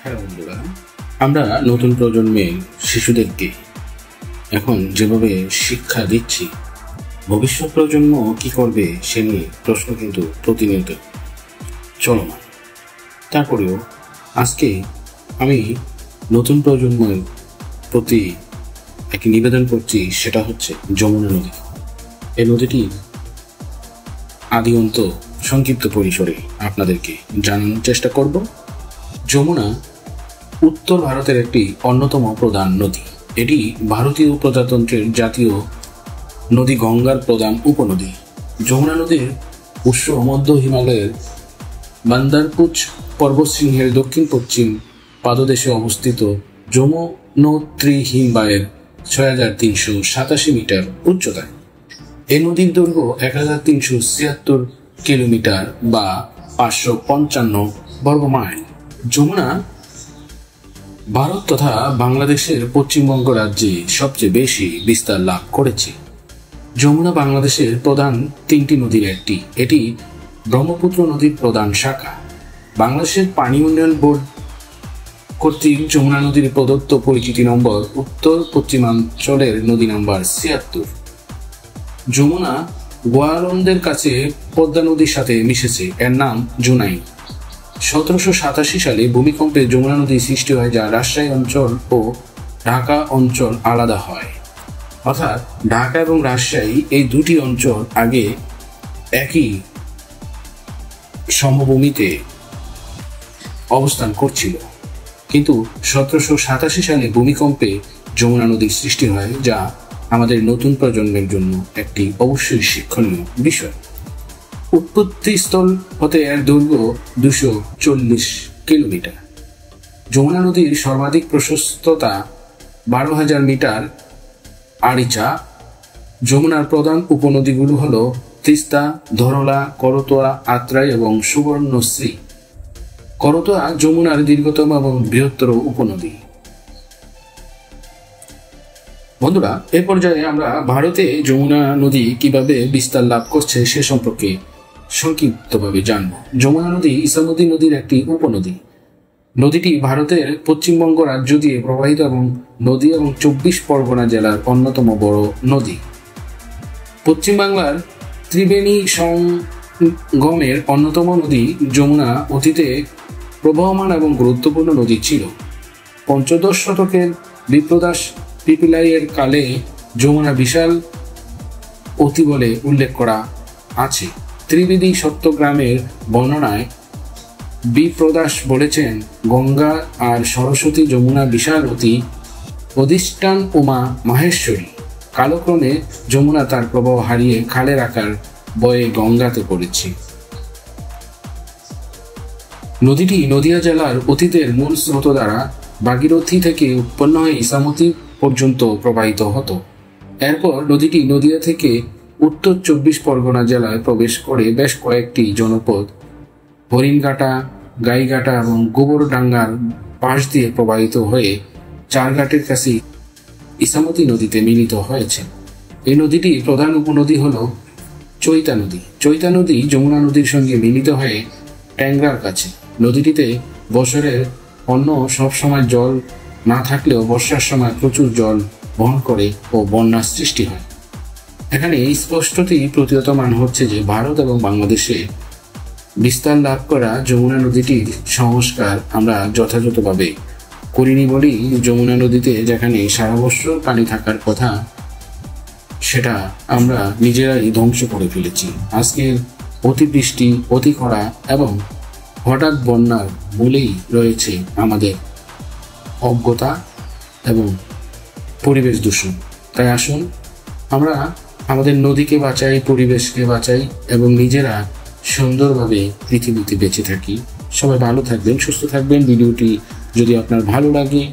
Hello বন্ধুরা, আমরা নতুন প্রজন্মের শিশুদেরকে এখন যেভাবে শিক্ষা দিচ্ছি, ভবিষ্যৎ প্রজন্ম কি করবে সে নিয়ে প্রশ্ন কিন্তু প্রতিনিয়ত চলমান। তারপরেও আজকে আমি নতুন প্রজন্মের প্রতি এক নিবেদন করছি, সেটা হচ্ছে যমুনা নদী। এই নদীটির আদি অন্ত সংক্ষিপ্ত পরিসরে আপনাদেরকে জানানোর চেষ্টা করব। যমুনা উত্তর ভারতের একটি অন্যতম প্রধান নদী। এটি ভারতীয় প্রজাতন্ত্রের জাতীয় নদী গঙ্গার প্রধান উপনদী। যমুনা নদীর উৎস মধ্য হিমালয়ের বান্দারপুচ পর্বতশৃঙ্গের দক্ষিণ পশ্চিম পাদদেশে অবস্থিত যমুনোত্রী হিমবাহের ৬৩৮৭ মিটার উচ্চতায়। এই নদীর দৈর্ঘ্য ১৩৭৬ কিলোমিটার বা ৫৫৫ বর্গ মাইল। যমুনা ভারত তথা বাংলাদেশের পশ্চিমবঙ্গ রাজ্যে সবচেয়ে বেশি বিস্তার লাভ করেছে। যমুনা বাংলাদেশের প্রধান তিনটি নদীর একটি। এটি ব্রহ্মপুত্র নদীর প্রধান শাখা। বাংলাদেশের পানি উন্নয়ন বোর্ড কর্তৃক যমুনা নদীর প্রদত্ত পরিচিতি নম্বর উত্তর পশ্চিমাঞ্চলের নদী নম্বর ৭৬। যমুনা গোয়ালন্দের কাছে পদ্মা নদীর সাথে মিশেছে, এর নাম জুনাই। ১৭৮৭ সালে ভূমিকম্পে যমুনা নদী সৃষ্টি হয়, যা রাজশাহী অঞ্চল ও ঢাকা অঞ্চল আলাদা হয়। অর্থাৎ ঢাকা এবং রাজশাহী এই দুটি অঞ্চল আগে একই সমভূমিতে অবস্থান করছিল, কিন্তু ১৭৮৭ সালে ভূমিকম্পে যমুনা নদীর সৃষ্টি হয়, যা আমাদের নতুন প্রজন্মের জন্য একটি অবশ্যই শিক্ষণীয় বিষয়। উৎপত্তিস্থল হতে এর দৈর্ঘ্য ২৪০ কিলোমিটার। যমুনা নদীর সর্বাধিক প্রশস্ততা ১২,০০০ মিটার আড়িচা। যমুনার প্রধান উপনদীগুলো হল তিস্তা, ধরলা, করতোয়া, আত্রাই এবং সুবর্ণশ্রী। করতোয়া যমুনার দীর্ঘতম এবং বৃহত্তর উপনদী। বন্ধুরা, এ পর্যায়ে আমরা ভারতে যমুনা নদী কিভাবে বিস্তার লাভ করছে সে সম্পর্কে সংক্ষিপ্তভাবে জানব। যমুনা নদী ইছামতি নদীর একটি উপনদী। নদীটি ভারতের পশ্চিমবঙ্গ রাজ্য দিয়ে প্রবাহিত এবং নদী এবং ২৪ পরগনা জেলার অন্যতম বড় নদী। পশ্চিমবাংলার ত্রিবেণী সঙ্গমের অন্যতম নদী যমুনা অতীতে প্রবহমান এবং গুরুত্বপূর্ণ নদী ছিল। পঞ্চদশ শতকের বিপ্রদাস পিপিলাইয়ের কালে যমুনা বিশাল অতি বলে উল্লেখ করা আছে। ত্রিবেদী সত্যগ্রামের বর্ণনায় বিপ্রদাস বলেছেন, গঙ্গা আর সরস্বতী যমুনা বিশাল অতি, অধিষ্ঠান উমা মাহেশ্বরী। কালক্রমে যমুনা তার প্রবাহ হারিয়ে খালের আকার বয়ে গঙ্গাতে পড়েছে। নদীটি নদিয়া জেলার অতীতের মূল স্রোত দ্বারা ভাগীরথী থেকে উৎপন্ন হয়ে ইছামতি পর্যন্ত প্রবাহিত হতো। এরপর নদীটি নদিয়া থেকে উত্তর ২৪ পরগনা জেলায় প্রবেশ করে বেশ কয়েকটি জনপদ হরিণঘাটা, গাইঘাটা এবং গোবরডাঙ্গার পাশ দিয়ে প্রবাহিত হয়ে চারঘাটের কাছে ইছামতি নদীতে মিলিত হয়েছে। এই নদীটির প্রধান উপনদী হল চৈতা নদী। চৈতা নদী যমুনা নদীর সঙ্গে মিলিত হয়ে ট্যাংরার কাছে। নদীটিতে বছরের অন্য সব সময় জল না থাকলেও বর্ষার সময় প্রচুর জল বহন করে ও বন্যার সৃষ্টি হয়। এখানে স্পষ্টতই প্রতীয়মান হচ্ছে যে ভারত এবং বাংলাদেশে বিস্তার লাভ করা যমুনা নদীটির সংস্কার আমরা যথাযথভাবে করিনি বলেই যমুনা নদীতে যেখানে সারা বছর পানি থাকার কথা, সেটা আমরা নিজেরাই ধ্বংস করে ফেলেছি। আজকের অতিবৃষ্টি, অতি খরা এবং হঠাৎ বন্যার মূলেই রয়েছে আমাদের অজ্ঞতা এবং পরিবেশ দূষণ। তাই আসুন আমরা আমাদের নদীকে বাঁচাই, পরিবেশকে বাঁচাই এবং নিজেরা সুন্দরভাবে পৃথিবীতে বেঁচে থাকি। সবাই ভালো থাকবেন, সুস্থ থাকবেন। ভিডিওটি যদি আপনার ভালো লাগে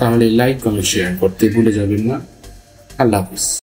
তাহলে লাইক, কমেন্ট, শেয়ার করতে ভুলে যাবেন না। আল্লাহ হাফেজ।